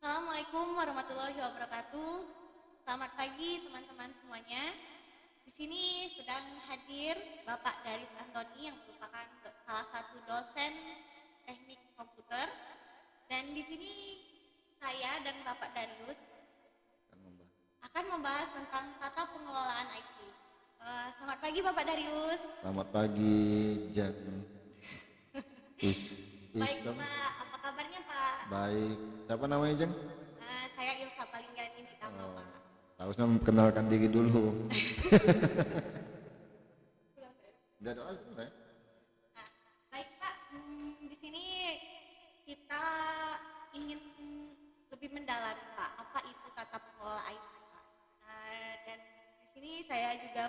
Assalamualaikum warahmatullahi wabarakatuh. Selamat pagi teman-teman semuanya. Di sini sedang hadir Bapak Daris Antoni yang merupakan salah satu dosen teknik komputer. Dan di sini saya dan Bapak Darius akan membahas tentang tata pengelolaan IT. Selamat pagi Bapak Darius. Selamat pagi, Jan. Baik Pak, apa kabarnya Pak? Baik. Siapa namanya, Jeng? Saya Ilsa Palinggani Ditama Pak. Seharusnya memperkenalkan diri dulu. Udah doa selesai? Baik Pak, di sini kita ingin lebih mendalam Pak, apa itu tata kelola IT Pak. Dan di sini saya juga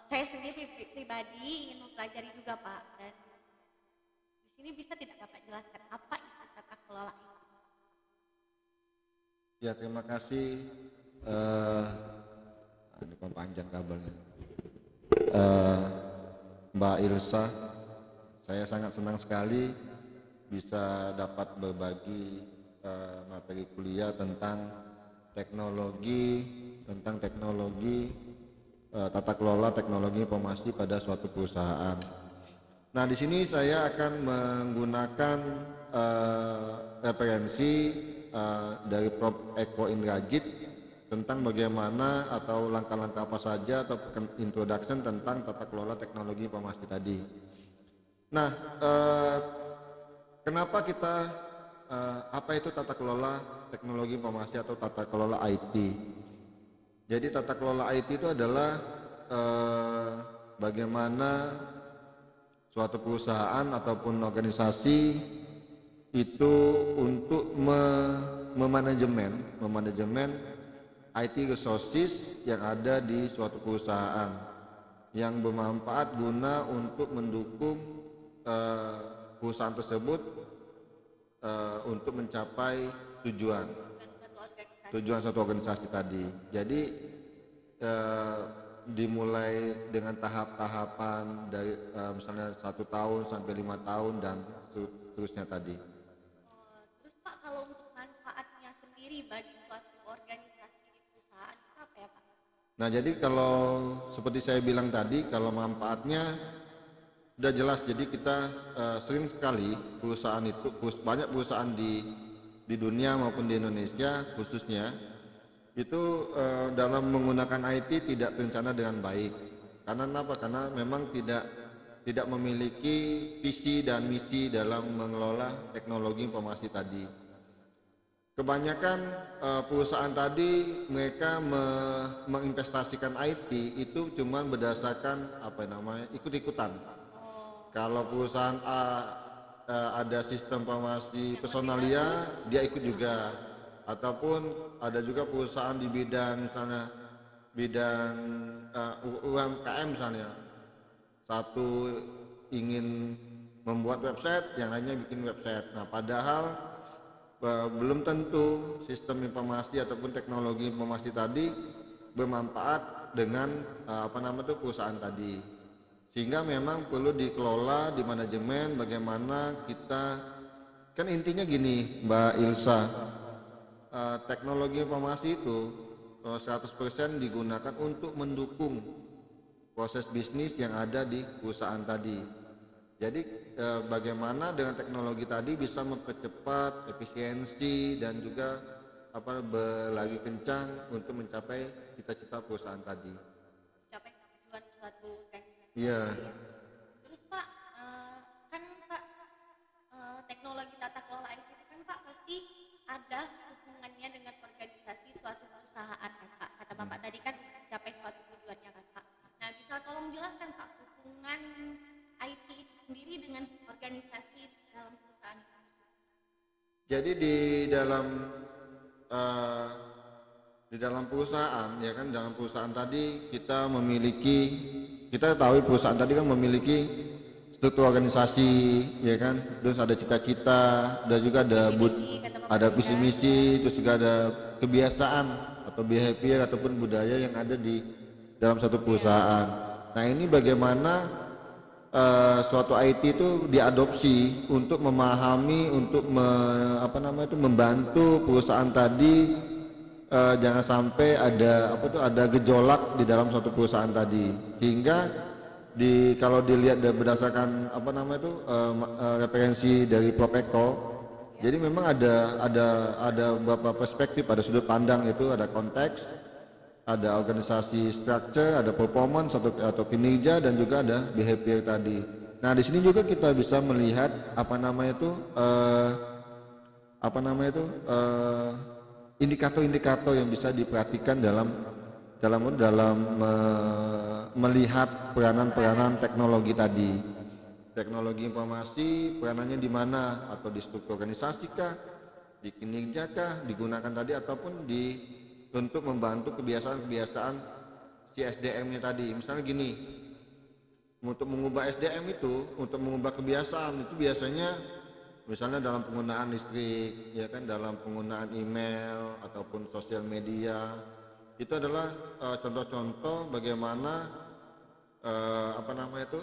saya sendiri pribadi ingin mempelajari juga Pak. Dan di sini bisa tidak Bapak jelaskan apa itu tata kelola IT? Ya, terima kasih. Ini panjang kabelnya. Mbak Ilsa, saya sangat senang sekali bisa dapat berbagi materi kuliah tentang teknologi tata kelola teknologi informasi pada suatu perusahaan. Nah, di sini saya akan menggunakan referensi dari Prof. Eko Indrajit tentang bagaimana atau langkah-langkah apa saja atau introduction tentang tata kelola teknologi informasi tadi. Nah, kenapa kita apa itu tata kelola teknologi informasi atau tata kelola IT? Jadi tata kelola IT itu adalah bagaimana suatu perusahaan ataupun organisasi itu untuk memanajemen IT resources yang ada di suatu perusahaan yang bermanfaat guna untuk mendukung perusahaan tersebut untuk mencapai tujuan satu organisasi tadi. Jadi dimulai dengan tahap-tahapan dari misalnya 1 tahun sampai 5 tahun dan seterusnya tadi. Terus Pak, kalau untuk manfaatnya sendiri bagi suatu organisasi di perusahaan itu apa ya Pak? Nah, jadi kalau seperti saya bilang tadi, kalau manfaatnya udah jelas. Jadi kita sering sekali perusahaan itu, banyak perusahaan di dunia maupun di Indonesia khususnya itu dalam menggunakan IT tidak terencana dengan baik. Karena apa? Karena memang tidak memiliki visi dan misi dalam mengelola teknologi informasi tadi. Kebanyakan perusahaan tadi mereka menginvestasikan IT itu cuma berdasarkan ikut-ikutan. Kalau perusahaan A ada sistem informasi personalia, dia ikut juga. Ataupun ada juga perusahaan di bidang misalnya UMKM misalnya, satu ingin membuat website, yang lainnya bikin website. Nah, padahal belum tentu sistem informasi ataupun teknologi informasi tadi bermanfaat dengan perusahaan tadi, sehingga memang perlu dikelola di manajemen. Bagaimana kita, kan intinya gini Mbak Ilsa, teknologi informasi itu 100% digunakan untuk mendukung proses bisnis yang ada di perusahaan tadi. Jadi bagaimana dengan teknologi tadi bisa mempercepat efisiensi dan juga berlari kencang untuk mencapai cita-cita perusahaan tadi. Mencapai tujuan suatu organisasi. Iya. Terus Pak, kan Pak, teknologi tata kelola IT itu kan Pak pasti ada hubungannya dengan organisasi suatu perusahaan kan Pak. Kata Bapak tadi kan mencapai suatu tujuannya kan Pak. Nah, bisa tolong jelaskan Pak hubungan IT itu sendiri dengan organisasi dalam perusahaan itu? Jadi di dalam perusahaan, ya kan, dalam perusahaan tadi kita tahu perusahaan tadi kan memiliki struktur organisasi, ya kan, terus ada cita-cita, dan juga ada visi misi, terus juga ada kebiasaan atau behavior ataupun budaya yang ada di dalam satu perusahaan. Nah, ini bagaimana suatu IT itu diadopsi untuk memahami, untuk membantu perusahaan tadi, jangan sampai ada gejolak di dalam suatu perusahaan tadi, sehingga kalau dilihat berdasarkan referensi dari Prof Eko, jadi memang ada beberapa perspektif, ada sudut pandang, itu ada konteks, ada organisasi structure, ada performance atau kinerja, dan juga ada behavior tadi. Nah, di sini juga kita bisa melihat indikator-indikator yang bisa diperhatikan melihat peranan-peranan teknologi tadi. Teknologi informasi peranannya di mana, atau di struktur organisasi kah, di kinerja kah, digunakan tadi, ataupun untuk membantu kebiasaan-kebiasaan si SDM-nya tadi. Misalnya gini, untuk mengubah SDM itu, untuk mengubah kebiasaan itu biasanya misalnya dalam penggunaan listrik, ya kan, dalam penggunaan email ataupun sosial media. Itu adalah contoh-contoh bagaimana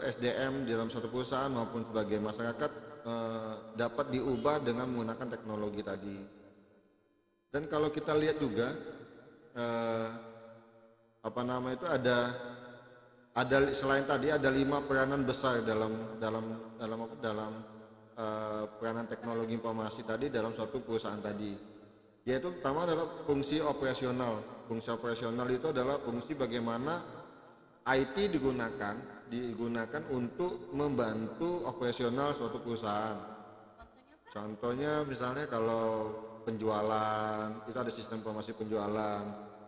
SDM di dalam suatu perusahaan maupun sebagai masyarakat dapat diubah dengan menggunakan teknologi tadi. Dan kalau kita lihat juga ada selain tadi ada 5 peranan besar dalam peranan teknologi informasi tadi dalam suatu perusahaan tadi. Yaitu pertama adalah fungsi operasional. Fungsi operasional itu adalah fungsi bagaimana IT digunakan untuk membantu operasional suatu perusahaan. Contohnya misalnya kalau penjualan, itu ada sistem informasi penjualan.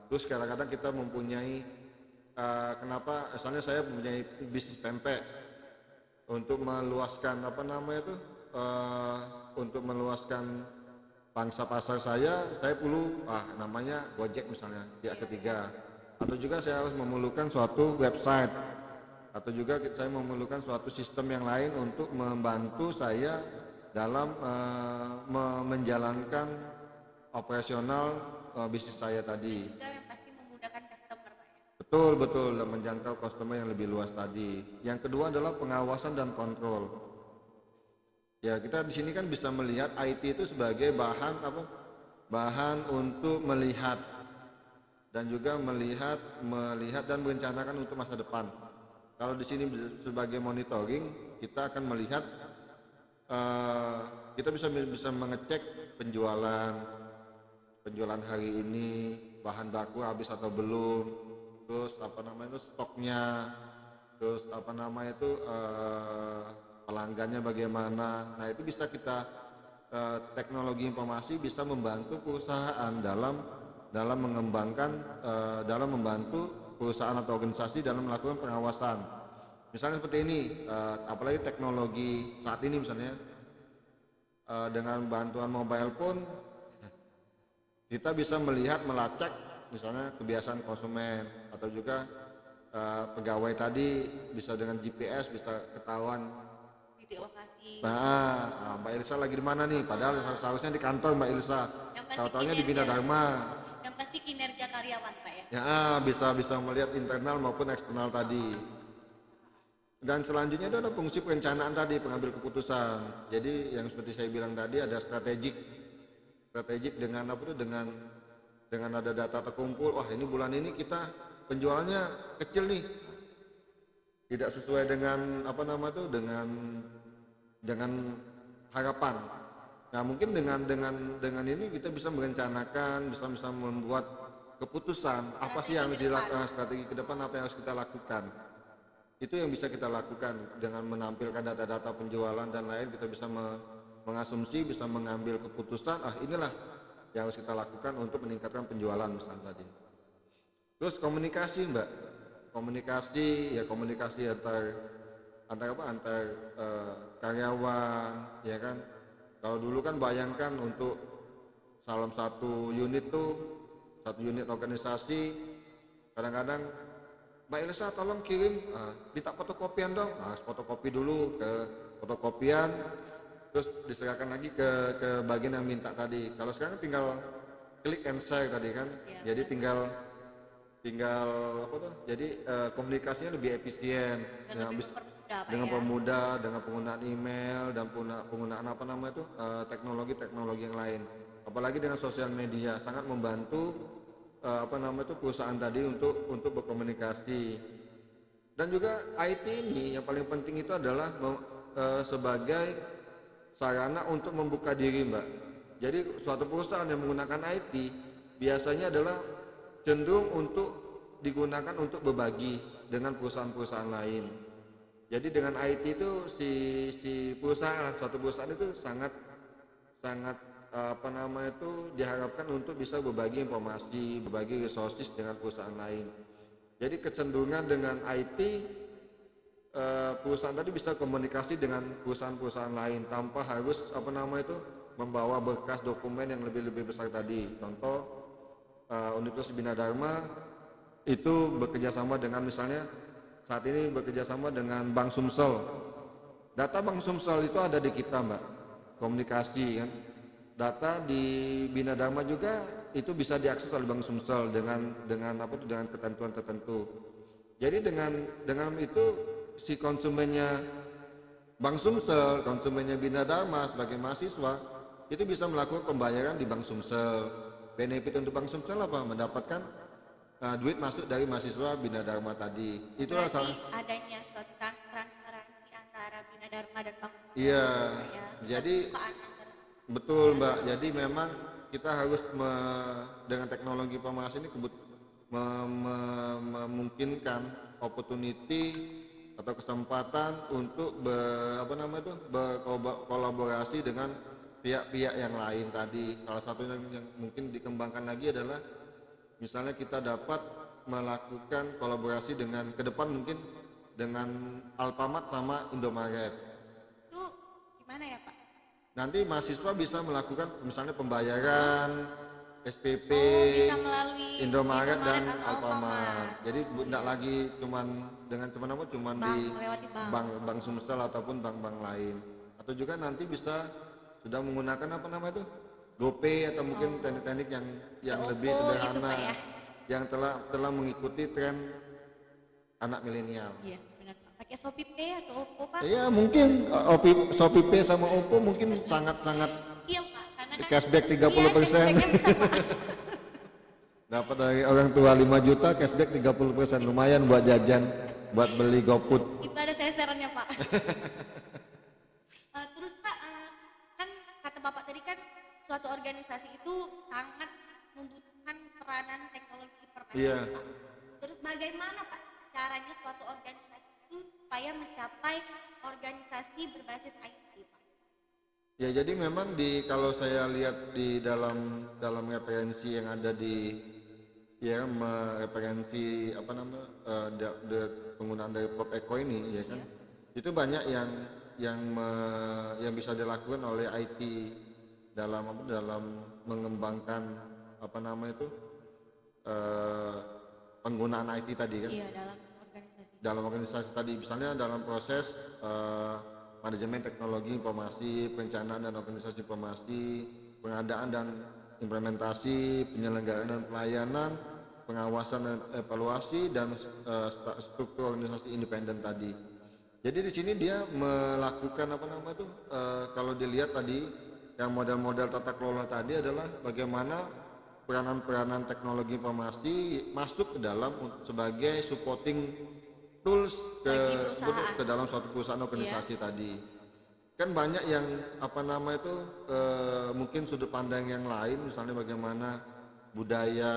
Terus kadang-kadang kita mempunyai misalnya saya mempunyai bisnis pempek, untuk meluaskan untuk meluaskan pangsa pasar saya perlu namanya Gojek misalnya, pihak ketiga. Atau juga saya harus memerlukan suatu website, atau juga saya memerlukan suatu sistem yang lain untuk membantu saya dalam menjalankan operasional bisnis saya tadi. Juga yang pasti memudahkan customer, Pak ya. Betul, dan menjangkau customer yang lebih luas tadi. Yang kedua adalah pengawasan dan kontrol. Ya, kita di sini kan bisa melihat IT itu sebagai bahan untuk melihat dan juga melihat dan merencanakan untuk masa depan. Kalau di sini sebagai monitoring, kita akan melihat kita bisa mengecek penjualan hari ini, bahan baku habis atau belum, terus stoknya, terus pelanggannya bagaimana. Nah, itu bisa kita teknologi informasi bisa membantu perusahaan dalam membantu perusahaan atau organisasi dalam melakukan pengawasan. Misalnya seperti ini, apalagi teknologi saat ini misalnya dengan bantuan mobile phone kita bisa melacak misalnya kebiasaan konsumen, atau juga pegawai tadi bisa dengan GPS bisa ketahuan Di lokasi. Nah, Mbak Ilsa lagi di mana nih? Padahal seharusnya di kantor Mbak Ilsa. Tahu-taunya di Bina Dharma. Yang pasti kinerja karyawan, Pak ya. Ya, bisa melihat internal maupun eksternal tadi. Dan selanjutnya itu ada fungsi perencanaan tadi, pengambil keputusan. Jadi yang seperti saya bilang tadi ada strategik dengan dengan ada data terkumpul. Wah, ini bulan ini kita penjualannya kecil nih, tidak sesuai dengan dengan harapan. Nah, mungkin dengan ini kita bisa merencanakan, bisa membuat keputusan apa sih yang harus dilakukan, strategi ke depan apa yang harus kita lakukan. Itu yang bisa kita lakukan dengan menampilkan data-data penjualan dan lain. Kita bisa mengasumsi, bisa mengambil keputusan, inilah yang harus kita lakukan untuk meningkatkan penjualan misalnya tadi. Terus komunikasi, Mbak. Komunikasi antar karyawan, ya kan. Kalau dulu kan bayangkan untuk salah satu unit organisasi, kadang-kadang Mbak Ilsa tolong kirim, minta fotokopian dong. Fotokopi dulu ke fotokopian, terus diserahkan lagi ke bagian yang minta tadi. Kalau sekarang tinggal klik and share tadi kan, ya, jadi tinggal komunikasinya lebih efisien. Dan lebih pemuda Pak dengan ya. pemuda, dengan penggunaan email dan penggunaan apa namanya itu teknologi-teknologi yang lain. Apalagi dengan sosial media sangat membantu apa namanya itu perusahaan tadi untuk berkomunikasi. Dan juga IT ini yang paling penting itu adalah sebagai sarana untuk membuka diri, Mbak. Jadi suatu perusahaan yang menggunakan IT biasanya adalah cenderung untuk digunakan untuk berbagi dengan perusahaan-perusahaan lain. Jadi dengan IT itu suatu perusahaan itu sangat sangat apa namanya itu diharapkan untuk bisa berbagi informasi, berbagi resources dengan perusahaan lain. Jadi kecenderungan dengan IT perusahaan tadi bisa komunikasi dengan perusahaan-perusahaan lain tanpa harus apa namanya itu membawa berkas dokumen yang lebih besar tadi. Contoh Universitas Bina Dharma itu bekerja sama dengan misalnya saat ini bekerja sama dengan Bank Sumsel. Data Bank Sumsel itu ada di kita, Mbak. Komunikasi kan. Data di Bina Dharma juga itu bisa diakses oleh Bank Sumsel dengan apa itu dengan ketentuan tertentu. Jadi dengan itu si konsumennya Bank Sumsel, konsumennya Bina Dharma sebagai mahasiswa itu bisa melakukan pembayaran di Bank Sumsel. Benefit untuk Bank Sumsel apa? Mendapatkan duit masuk dari mahasiswa Bina Dharma tadi. Itulah Berarti salah. adanya suatu transparansi antara Bina Dharma dan Bank Sumsel Iya. Pak ya. Jadi Keterbukaan antara betul, Mbak. Jadi memang kita harus dengan teknologi informasi ini memungkinkan opportunity atau kesempatan untuk berkolaborasi dengan pihak-pihak yang lain tadi. Salah satu yang mungkin dikembangkan lagi adalah misalnya kita dapat melakukan kolaborasi dengan ke depan mungkin dengan Alfamart sama Indomaret. itu gimana ya Pak? Nanti mahasiswa bisa melakukan misalnya pembayaran SPP, Bisa melalui Indomaret dan atau Alfamart. Jadi tidak lagi cuman di melewati bank. bank Sumsel ataupun bank-bank lain. Atau juga nanti bisa sudah menggunakan apa namanya itu GoPay atau mungkin teknik-teknik yang lebih OVO gitu, sederhana Pak ya. yang telah mengikuti tren anak milenial. Iya, benar Pak. Pakai Shopee Pay atau OVO Pak? Iya mungkin Shopee Pay sama OVO mungkin sangat-sangat Iya Pak, karena kan cashback 30%. iya, cashbacknya bisa Pak. Dapat dari orang tua 5 juta cashback 30%, lumayan buat jajan, buat beli GoFood. Itu ada seserannya Pak. Terus Pak, kan kata Bapak tadi kan suatu organisasi itu sangat membutuhkan peranan teknologi informasi Iya. Pak. Terus bagaimana Pak caranya suatu organisasi itu supaya mencapai organisasi berbasis IT Pak? Ya jadi memang kalau saya lihat di dalam referensi yang ada di referensi apa namanya penggunaan dari Pop Eco ini ya kan. Itu banyak yang bisa dilakukan oleh IT dalam mengembangkan apa namanya itu penggunaan IT tadi kan. Iya, dalam organisasi. Dalam organisasi tadi misalnya dalam proses manajemen teknologi informasi, perencanaan dan organisasi informasi, pengadaan dan implementasi, penyelenggaraan dan pelayanan, pengawasan dan evaluasi, dan struktur organisasi independen tadi. Jadi di sini dia melakukan apa namanya itu kalau dilihat tadi yang model-model tata kelola tadi adalah bagaimana peranan-peranan teknologi informasi masuk ke dalam sebagai supporting tools ke dalam suatu perusahaan organisasi tadi. Kan banyak yang apa nama itu mungkin sudut pandang yang lain, misalnya bagaimana budaya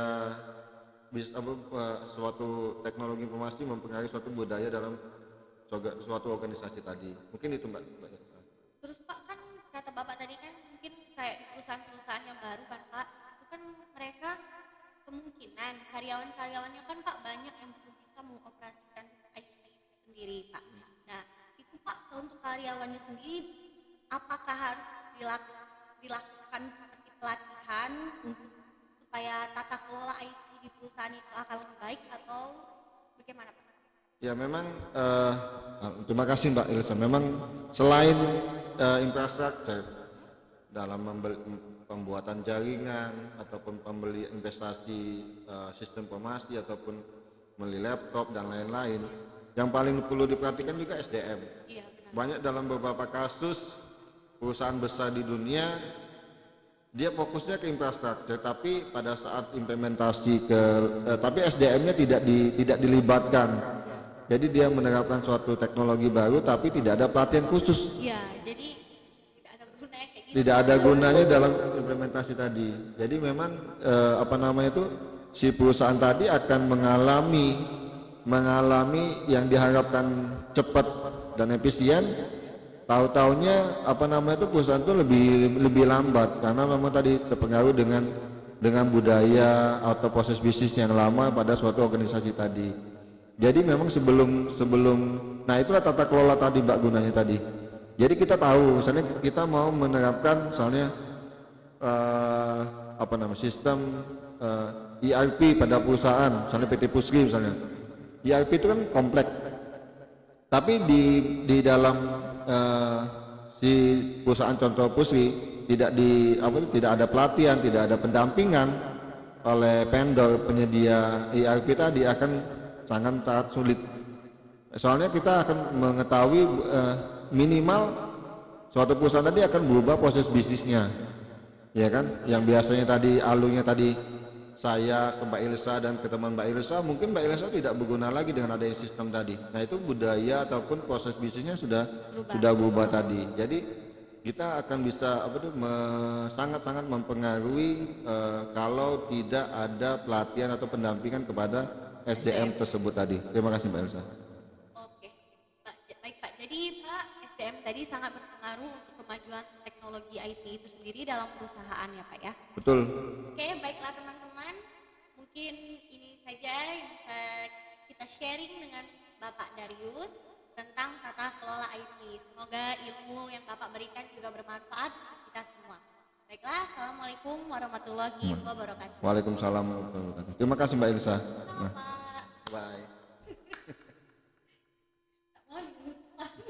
suatu teknologi informasi mempengaruhi suatu budaya dalam suatu organisasi tadi. Mungkin itu Mbak. Terus Pak, kan kata Bapak tadi kan mungkin kayak di perusahaan-perusahaan yang baru kan Pak, itu kan mereka kemungkinan karyawan-karyawannya kan Pak banyak yang belum bisa mengoperasikan IT itu sendiri Pak. Nah itu Pak, untuk karyawannya sendiri apakah harus dilakukan seperti pelatihan untuk supaya tata kelola IT di perusahaan itu akan lebih baik atau bagaimana Pak? Ya memang terima kasih Mbak Ilsa. Memang selain infrastruktur dalam pembuatan jaringan ataupun pembeli investasi sistem informasi ataupun beli laptop dan lain-lain, yang paling perlu diperhatikan juga SDM. Iya benar. Banyak dalam beberapa kasus perusahaan besar di dunia dia fokusnya ke infrastruktur, tapi pada saat implementasi tapi SDM-nya tidak dilibatkan. Jadi dia menerapkan suatu teknologi baru tapi tidak ada pelatihan khusus. Iya, jadi tidak ada gunanya kayak gitu. Tidak ada gunanya dalam implementasi tadi. Jadi memang si perusahaan tadi akan mengalami yang diharapkan cepat dan efisien. Tahu-taunya perusahaan itu lebih lambat karena memang tadi terpengaruh dengan budaya atau proses bisnis yang lama pada suatu organisasi tadi. Jadi memang sebelum nah itulah tata kelola tadi Mbak gunanya tadi. Jadi kita tahu misalnya kita mau menerapkan misalnya sistem ERP pada perusahaan, misalnya PT Pusri misalnya. ERP itu kan kompleks. Tapi di dalam si perusahaan contoh Pusri tidak ada pelatihan, tidak ada pendampingan oleh vendor penyedia ERP tadi akan sangat sulit. Soalnya kita akan mengetahui minimal suatu perusahaan tadi akan berubah proses bisnisnya, ya kan? Yang biasanya tadi alurnya tadi saya ke Mbak Ilsa dan ke teman Mbak Ilsa, mungkin Mbak Ilsa tidak berguna lagi dengan adanya sistem tadi. Nah itu budaya ataupun proses bisnisnya sudah berubah tadi. Jadi kita akan bisa sangat-sangat mempengaruhi kalau tidak ada pelatihan atau pendampingan kepada SDM tersebut tadi. Terima kasih Mbak Ilsa. Oke, baik Pak. Jadi Pak, SDM tadi sangat berpengaruh untuk kemajuan teknologi IT itu sendiri dalam perusahaan ya Pak ya. Betul. Oke, baiklah teman-teman. Mungkin ini saja yang bisa kita sharing dengan Bapak Darius tentang tata kelola IT. Semoga ilmu yang Bapak berikan juga bermanfaat untuk kita semua. Baiklah, Assalamualaikum warahmatullahi wabarakatuh. Waalaikumsalam warahmatullahi wabarakatuh. Terima kasih Mbak Ilsa. Sama Pak. Bye.